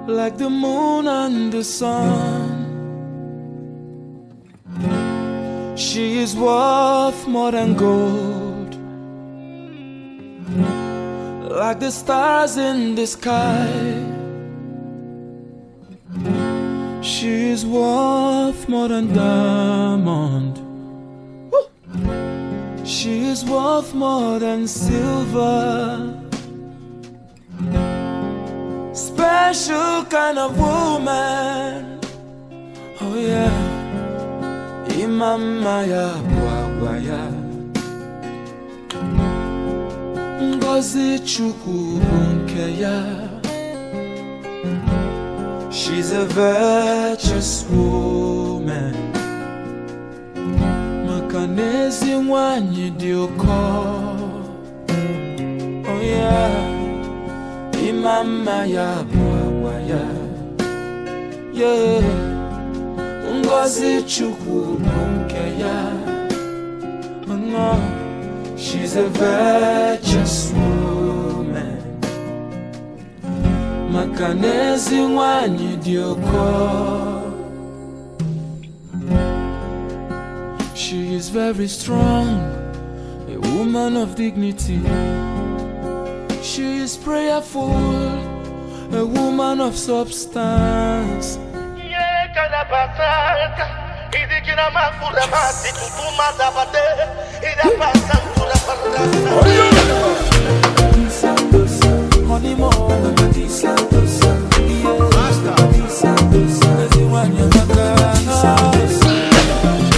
Like the moon and the sun, she is worth more than gold. Like the stars in the sky, she is worth more than diamond. She is worth more than silver. Special kind of woman. Oh yeah. Imama ya bwagwaya, Ngozi Chukwu nke ya. She's a virtuous woman. Makanezi nwanyi dị ụkọ. Oh yeah. Imama ya bwagwaya, yeah. Ngozi Chukwu nke ya. No, she's a virtuous woman. Makanezi nwanyi dị ụkọ. She is very strong, a woman of dignity. She is prayerful, a woman of substance.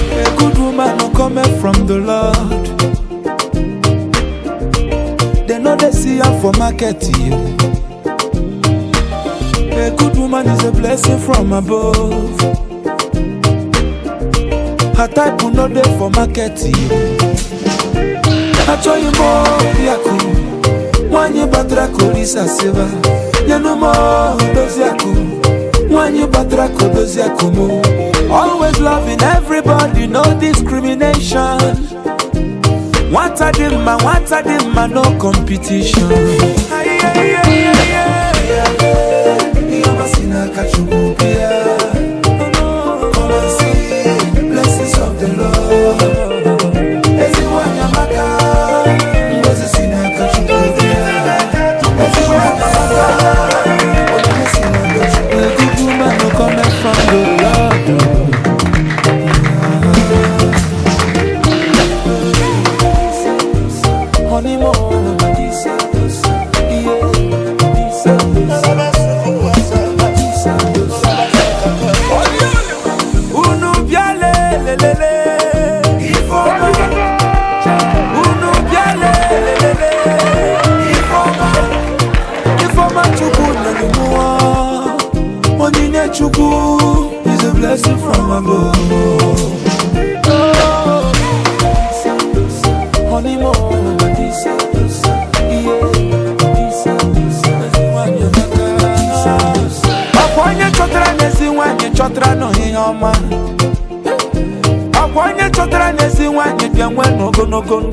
A good woman who cometh from the Lord. They know they see her for market. A good woman is a blessing from above. Her type will not there for market. I tell you more, Yaku. One year batrako Lisa Silva. You know more, those Yaku. One year batrako those Yakumo. Always loving everybody, no discrimination. What a dimma, no competition. Come and see blessings of the Lord. Everyone Yamaka, was a good woman who coming from the Lord. Chukwu is a blessing from above. Akwanye chotra nezi wanye chotra no hiyoma. Akwanye chotra nezi wanye bianwe no gono gono.